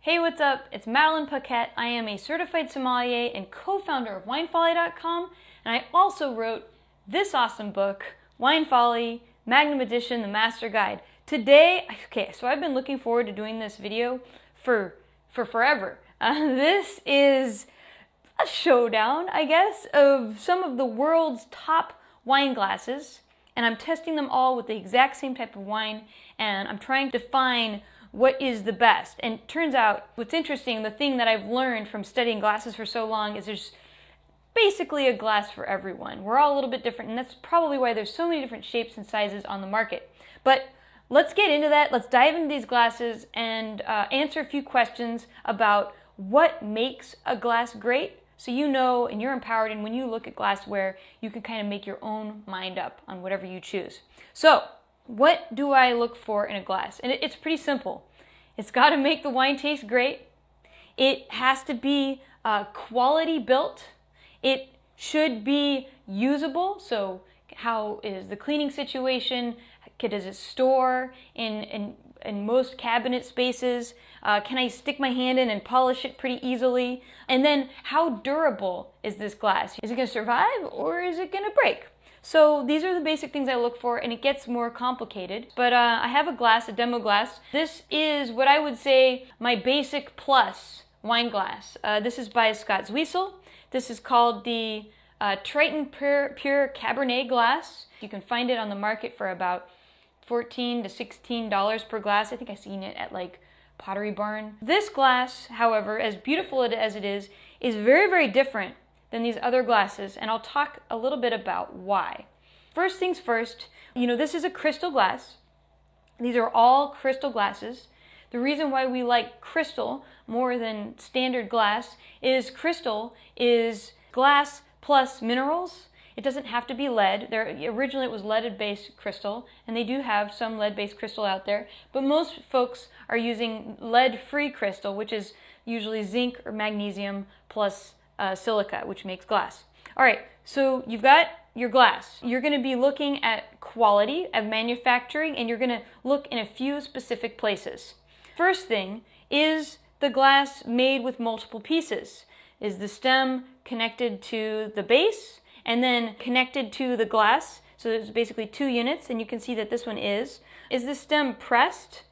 Hey, what's up? It's Madeline Paquette. I am a certified sommelier and co-founder of WineFolly.com, and I also wrote this awesome book, Wine Folly, Magnum Edition, The Master Guide. Today, so I've been looking forward to doing this video for forever. This is a showdown, I guess, of some of the world's top wine glasses, and I'm testing them all with the exact same type of wine, and I'm trying to find what is the best. And it turns out, what's interesting, the thing that I've learned from studying glasses for so long is there's basically a glass for everyone. We're all a little bit different, and that's probably why there's so many different shapes and sizes on the market. But let's get into that. Let's dive into these glasses and answer a few questions about what makes a glass great, so you know and you're empowered, and when you look at glassware, you can kind of make your own mind up on whatever you choose. So, what do I look for in a glass? And it's pretty simple. It's got to make the wine taste great. It has to be quality built. It should be usable. So how is the cleaning situation? Does it store in most cabinet spaces? Can I stick my hand in and polish it pretty easily? And then how durable is this glass? Is it going to survive or is it going to break? So these are the basic things I look for, and it gets more complicated. But I have a glass, a demo glass. This is what I would say my basic plus wine glass. This is by Scott Zwiesel. This is called the Triton Pure Cabernet glass. You can find it on the market for about $14 to $16 per glass. I think I've seen it at like Pottery Barn. This glass, however, as beautiful as it is very, very different than these other glasses, and I'll talk a little bit about why. First things first, this is a crystal glass. These are all crystal glasses. The reason why we like crystal more than standard glass is crystal is glass plus minerals. It doesn't have to be lead. Originally it was lead-based crystal, and they do have some lead-based crystal out there, but most folks are using lead-free crystal, which is usually zinc or magnesium plus silica, which makes glass. All right, so you've got your glass. You're going to be looking at quality of manufacturing, and you're going to look in a few specific places. First thing is the glass made with multiple pieces. Is the stem connected to the base and then connected to the glass? So there's basically two units, and you can see that this one is. Is the stem pressed?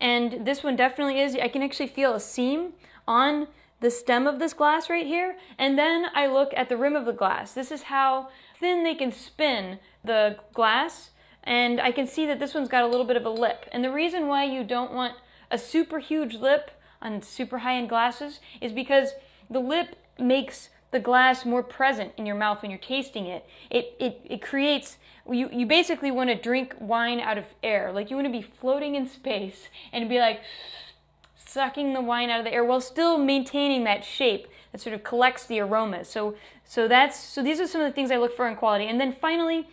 And this one definitely is. I can actually feel a seam on the stem of this glass right here, and then I look at the rim of the glass. This is how thin they can spin the glass, and I can see that this one's got a little bit of a lip. And the reason why you don't want a super huge lip on super high-end glasses is because the lip makes the glass more present in your mouth when you're tasting it. It creates, you basically want to drink wine out of air. Like you want to be floating in space and be like sucking the wine out of the air while still maintaining that shape that sort of collects the aromas. So these are some of the things I look for in quality. And then finally,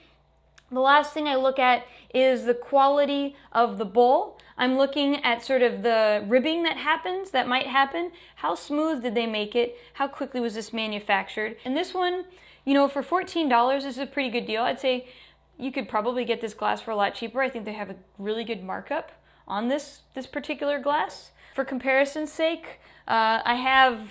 the last thing I look at is the quality of the bowl. I'm looking at sort of the ribbing that might happen. How smooth did they make it? How quickly was this manufactured? And this one, for $14, this is a pretty good deal. I'd say you could probably get this glass for a lot cheaper. I think they have a really good markup on this particular glass. For comparison's sake, I have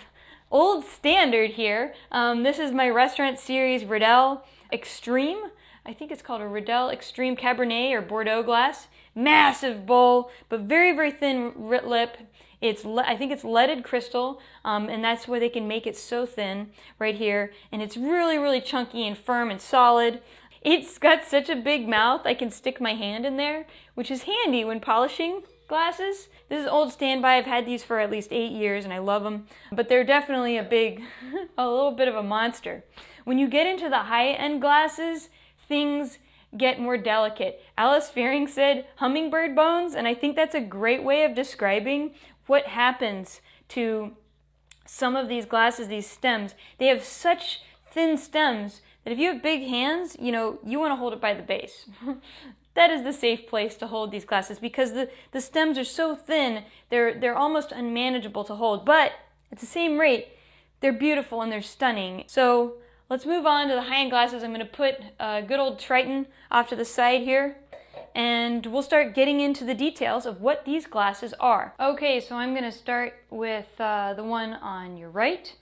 Old Standard here. This is my Restaurant Series Riedel Extreme. I think it's called a Riedel Extreme Cabernet or Bordeaux glass. Massive bowl, but very, very thin lip. I think it's leaded crystal, and that's why they can make it so thin right here. And it's really, really chunky and firm and solid. It's got such a big mouth, I can stick my hand in there, which is handy when polishing glasses. This is Old Standby. I've had these for at least 8 years and I love them, but they're definitely a little bit of a monster. When you get into the high-end glasses, things get more delicate. Alice Fearing said hummingbird bones, and I think that's a great way of describing what happens to some of these glasses, these stems. They have such thin stems that if you have big hands, you want to hold it by the base. That is the safe place to hold these glasses because the stems are so thin, they're almost unmanageable to hold. But at the same rate, they're beautiful and they're stunning. So let's move on to the high-end glasses. I'm going to put good old Triton off to the side here. and we'll start getting into the details of what these glasses are. Okay, so I'm going to start with the one on your right.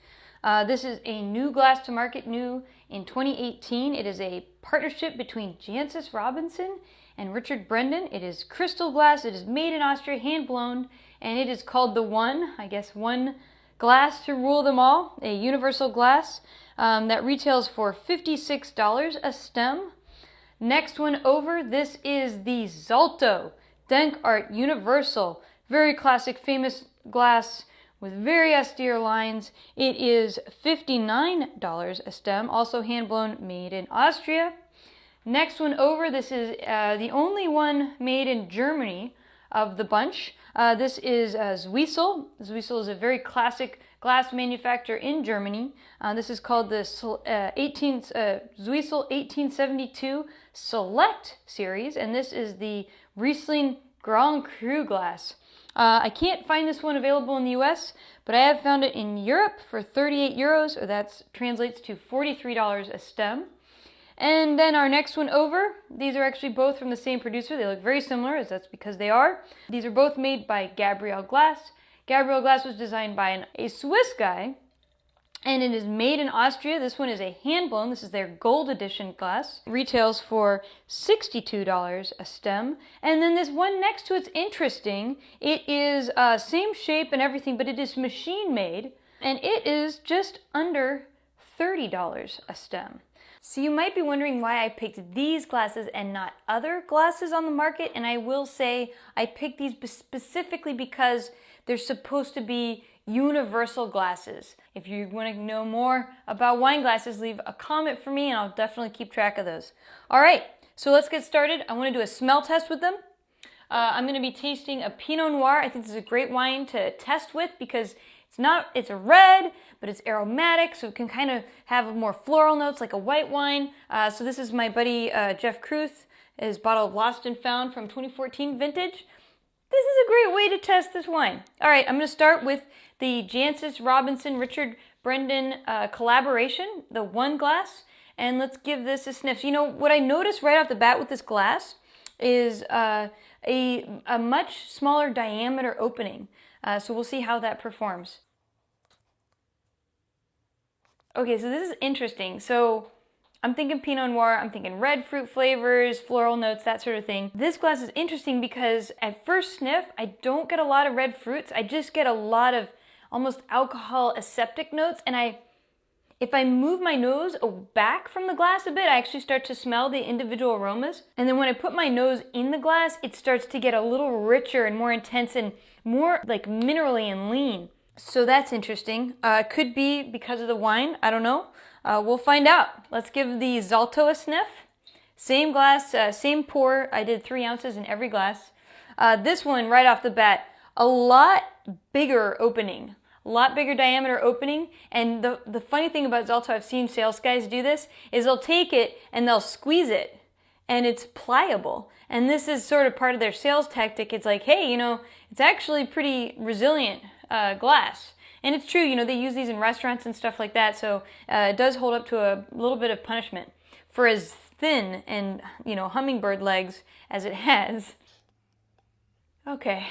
This is a new glass to market, new in 2018. It is a partnership between Jancis Robinson and Richard Brendan. It is crystal glass. It is made in Austria, hand blown, and it is called the One. I guess one glass to rule them all. A universal glass that retails for $56 a stem. Next one over, this is the Zalto Denk Art Universal. Very classic, famous glass with very austere lines. It is $59 a stem, also hand-blown, made in Austria. Next one over, this is the only one made in Germany of the bunch. This is Zwiesel. Zwiesel is a very classic glass manufacturer in Germany. This is called the Zwiesel 1872 Select series, and this is the Riesling Grand Cru glass. I can't find this one available in the US, but I have found it in Europe for 38 euros, or that translates to $43 a stem. And then our next one over, these are actually both from the same producer. They look very similar, as that's because they are. These are both made by Gabriel Glass. Gabriel Glass was designed by a Swiss guy, and it is made in Austria. This one is a hand-blown. This is their gold edition glass. Retails for $62 a stem. And then this one next to it's interesting. It is same shape and everything, but it is machine-made, and it is just under $30 a stem. So you might be wondering why I picked these glasses and not other glasses on the market, and I will say I picked these specifically because they're supposed to be universal glasses. If you want to know more about wine glasses, leave a comment for me and I'll definitely keep track of those. All right, so let's get started. I want to do a smell test with them. I'm going to be tasting a Pinot Noir. I think this is a great wine to test with because it's a red, but it's aromatic, so it can kind of have more floral notes like a white wine. So this is my buddy Jeff Kruth, his bottle of Lost and Found from 2014 vintage. This is a great way to test this wine. All right, I'm going to start with the Jancis Robinson Richard Brendan collaboration, the one glass, and let's give this a sniff. So, you know, what I noticed right off the bat with this glass is a much smaller diameter opening. So we'll see how that performs. Okay, so this is interesting. So I'm thinking Pinot Noir, I'm thinking red fruit flavors, floral notes, that sort of thing. This glass is interesting because at first sniff, I don't get a lot of red fruits. I just get a lot of almost alcohol aseptic notes. And if I move my nose back from the glass a bit, I actually start to smell the individual aromas. And then when I put my nose in the glass, it starts to get a little richer and more intense and more like minerally and lean. So that's interesting. Could be because of the wine. I don't know. We'll find out. Let's give the Zalto a sniff. Same glass, same pour. I did 3 ounces in every glass. This one, right off the bat, a lot bigger opening. A lot bigger diameter opening. And the funny thing about Zalto, I've seen sales guys do this, is they'll take it and they'll squeeze it. And it's pliable. And this is sort of part of their sales tactic. It's like, hey, you know, it's actually pretty resilient glass. And it's true, you know, they use these in restaurants and stuff like that, so it does hold up to a little bit of punishment for as thin and, you know, hummingbird legs as it has. Okay.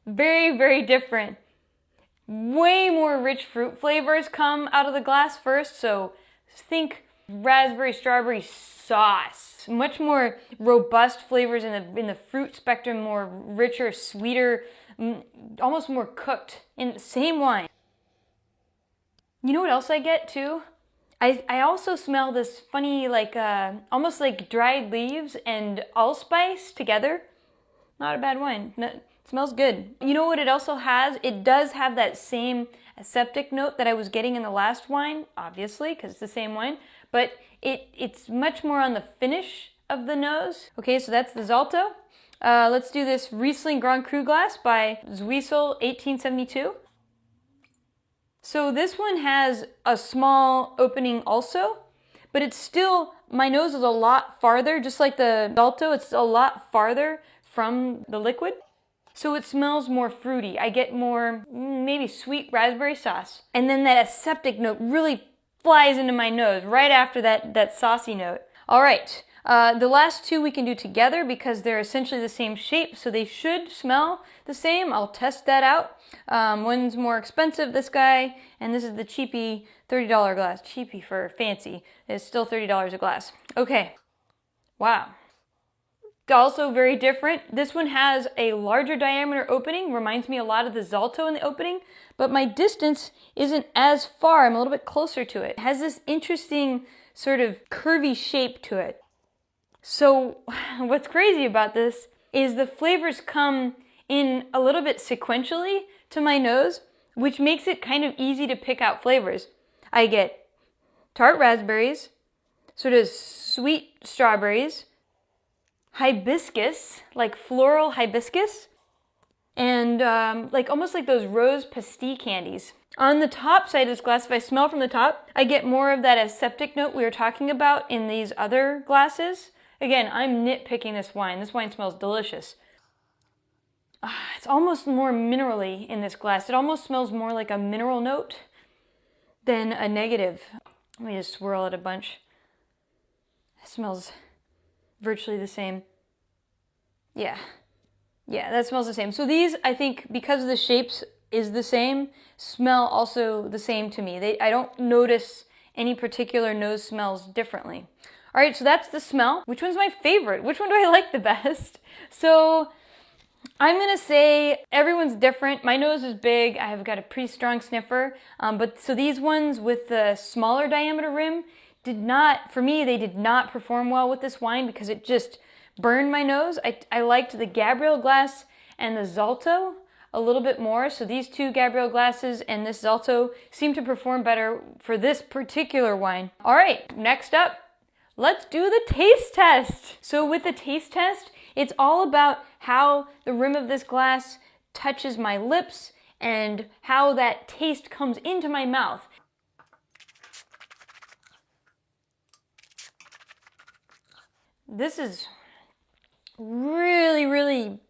Very, very different. Way more rich fruit flavors come out of the glass first, so think raspberry, strawberry sauce. Much more robust flavors in the fruit spectrum, more richer, sweeter, almost more cooked in the same wine. You know what else I get too? I also smell this funny, like almost like dried leaves and allspice together. Not a bad wine. It smells good. You know what it also has? It does have that same aseptic note that I was getting in the last wine, obviously, because it's the same wine, but it's much more on the finish of the nose. Okay, so that's the Zalto. Let's do this Riesling Grand Cru glass by Zwiesel 1872. So this one has a small opening also, but it's still, my nose is a lot farther, just like the Zalto, it's a lot farther from the liquid. So it smells more fruity. I get more, maybe sweet raspberry sauce. And then that aseptic note really flies into my nose right after that saucy note. All right, The last two we can do together because they're essentially the same shape, so they should smell the same. I'll test that out. One's more expensive, this guy, and this is the cheapy $30 glass. Cheapy for fancy. It's still $30 a glass. Okay. Wow. Also very different. This one has a larger diameter opening, reminds me a lot of the Zalto in the opening, but my distance isn't as far. I'm a little bit closer to it. It has this interesting sort of curvy shape to it. So what's crazy about this is the flavors come in a little bit sequentially to my nose, which makes it kind of easy to pick out flavors. I get tart raspberries, sort of sweet strawberries, hibiscus, like floral hibiscus, and like almost like those rose pastis candies. On the top side of this glass, if I smell from the top, I get more of that aseptic note we were talking about in these other glasses. Again, I'm nitpicking this wine. This wine smells delicious. It's almost more minerally in this glass. It almost smells more like a mineral note than a negative. Let me just swirl it a bunch. It smells virtually the same. Yeah, that smells the same. So these, I think, because the shapes is the same, smell also the same to me. I don't notice any particular nose smells differently. All right, so that's the smell. Which one's my favorite? Which one do I like the best? So I'm gonna say everyone's different. My nose is big. I have got a pretty strong sniffer. So these ones with the smaller diameter rim for me, they did not perform well with this wine because it just burned my nose. I liked the Gabriel glass and the Zalto a little bit more. So these two Gabriel glasses and this Zalto seem to perform better for this particular wine. All right, next up, let's do the taste test. So with the taste test, it's all about how the rim of this glass touches my lips and how that taste comes into my mouth. This is really, really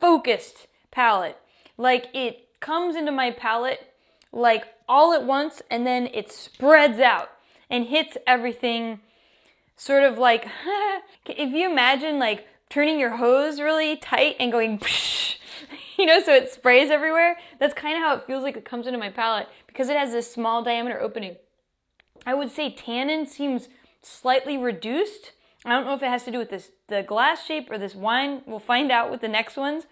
focused palate. Like it comes into my palate like all at once and then it spreads out and hits everything sort of like, if you imagine like turning your hose really tight and going, so it sprays everywhere. That's kind of how it feels like it comes into my palate because it has this small diameter opening. I would say tannin seems slightly reduced. I don't know if it has to do with the glass shape or this wine. We'll find out with the next ones.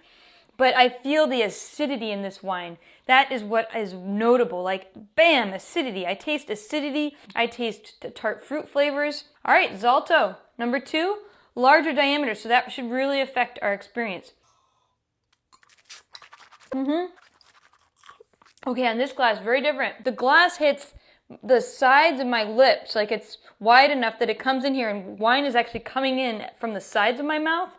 But I feel the acidity in this wine. That is what is notable. Like, bam, acidity. I taste acidity. I taste the tart fruit flavors. All right, Zalto, number 2, larger diameter. So that should really affect our experience. Okay, on this glass, very different. The glass hits the sides of my lips, like it's wide enough that it comes in here and wine is actually coming in from the sides of my mouth.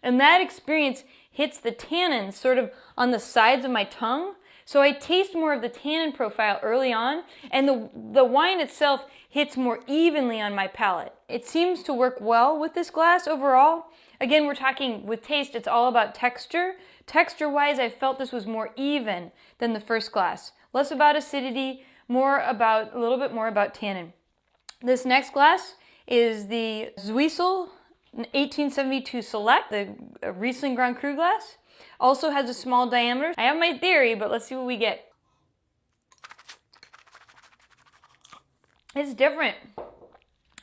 And that experience hits the tannins sort of on the sides of my tongue. So I taste more of the tannin profile early on, and the wine itself hits more evenly on my palate. It seems to work well with this glass overall. Again, we're talking with taste, it's all about texture. Texture-wise, I felt this was more even than the first glass. Less about acidity, a little bit more about tannin. This next glass is the Zwiesel 1872 Select, the Riesling Grand Cru glass. Also has a small diameter. I have my theory, but let's see what we get. It's different.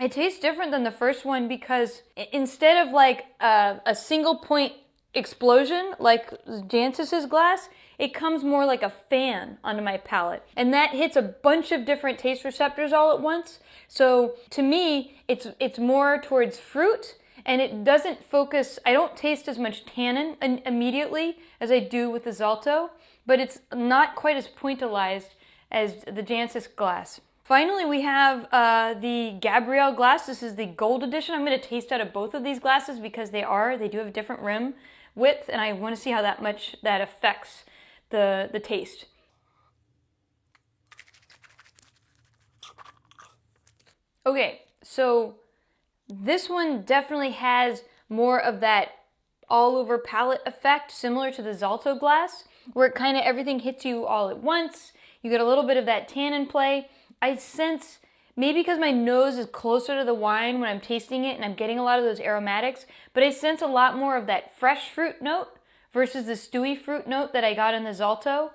It tastes different than the first one because instead of like a single point explosion like Jancis's glass, it comes more like a fan onto my palate. And that hits a bunch of different taste receptors all at once. So to me, it's more towards fruit, and it doesn't focus, I don't taste as much tannin immediately as I do with the Zalto, but it's not quite as pointillized as the Jancis glass. Finally, we have the Gabriel glass. This is the gold edition. I'm going to taste out of both of these glasses because they do have a different rim width, and I want to see how that affects the taste. Okay, so this one definitely has more of that all-over palate effect, similar to the Zalto glass, where it kind of everything hits you all at once. You get a little bit of that tannin play. I sense maybe because my nose is closer to the wine when I'm tasting it and I'm getting a lot of those aromatics, but I sense a lot more of that fresh fruit note versus the stewy fruit note that I got in the Zalto,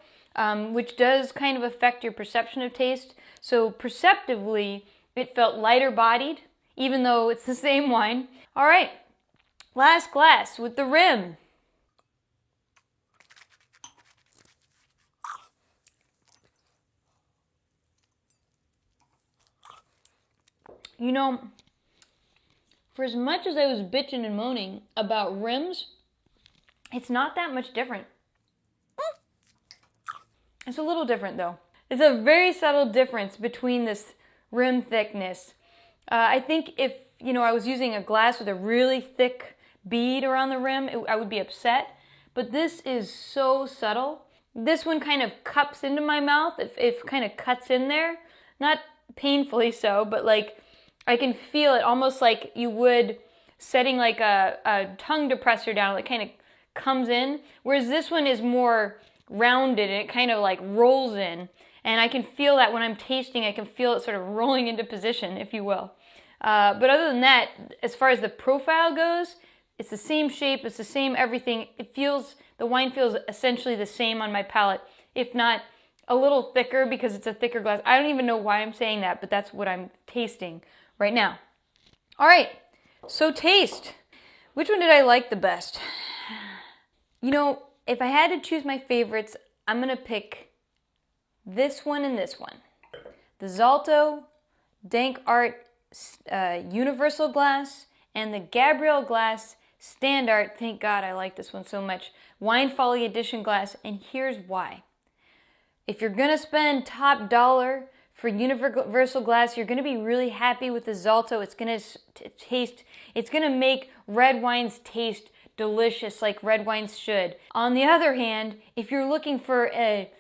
which does kind of affect your perception of taste. So perceptively, it felt lighter bodied, even though it's the same wine. All right, last glass with the rim. You know, for as much as I was bitching and moaning about rims, it's not that much different. It's a little different though. It's a very subtle difference between this rim thickness. I think if, I was using a glass with a really thick bead around the rim, I would be upset. But this is so subtle. This one kind of cups into my mouth. It kind of cuts in there. Not painfully so, but like I can feel it almost like you would setting like a tongue depressor down. It kind of comes in. Whereas this one is more rounded and it kind of like rolls in. And I can feel that when I'm tasting, I can feel it sort of rolling into position, if you will. But other than that, as far as the profile goes, it's the same shape, it's the same everything. The wine feels essentially the same on my palate, if not a little thicker because it's a thicker glass. I don't even know why I'm saying that, but that's what I'm tasting right now. All right, so taste. Which one did I like the best? If I had to choose my favorites, I'm gonna pick this one and this one. The Zalto Dank Art Universal Glass and the Gabrielle Glass Standard. Thank God I like this one so much. Wine Folly Edition glass, and here's why. If you're gonna spend top dollar for universal glass, you're gonna be really happy with the Zalto. It's gonna make red wines taste delicious like red wines should. On the other hand, if you're looking for a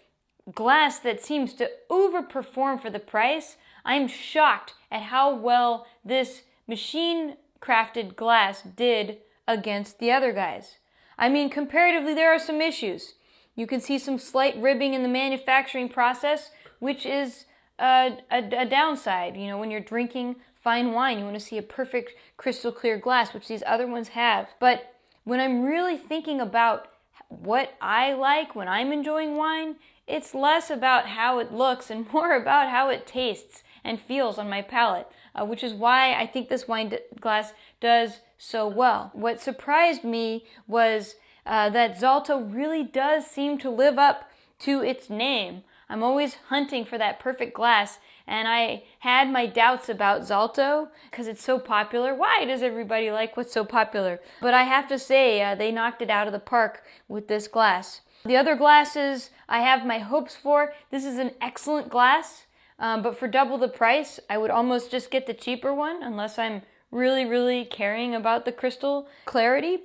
glass that seems to overperform for the price, I'm shocked at how well this machine crafted glass did against the other guys. I mean, comparatively, there are some issues. You can see some slight ribbing in the manufacturing process, which is a downside. When you're drinking fine wine, you want to see a perfect crystal clear glass, which these other ones have. But when I'm really thinking about what I like when I'm enjoying wine, it's less about how it looks and more about how it tastes and feels on my palate, which is why I think this wine glass does so well. What surprised me was that Zalto really does seem to live up to its name. I'm always hunting for that perfect glass, and I had my doubts about Zalto because it's so popular. Why does everybody like what's so popular? But I have to say, they knocked it out of the park with this glass. The other glasses I have my hopes for. This is an excellent glass, but for double the price, I would almost just get the cheaper one unless I'm really, really caring about the crystal clarity.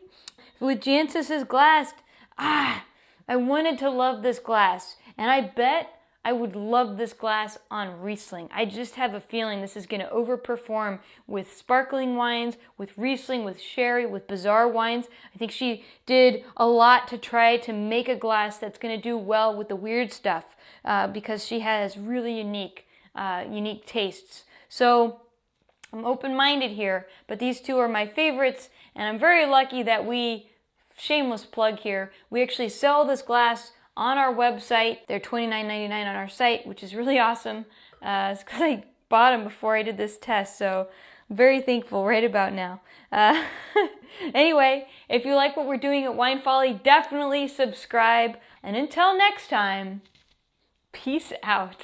With Jancis's glass, I wanted to love this glass, and I bet I would love this glass on Riesling. I just have a feeling this is going to overperform with sparkling wines, with Riesling, with sherry, with bizarre wines. I think she did a lot to try to make a glass that's going to do well with the weird stuff because she has really unique tastes. So I'm open-minded here, but these two are my favorites, and I'm very lucky that shameless plug here, we actually sell this glass on our website. They're $29.99 on our site, which is really awesome. It's because I bought them before I did this test, so I'm very thankful right about now. Anyway, if you like what we're doing at Wine Folly, definitely subscribe. And until next time, peace out.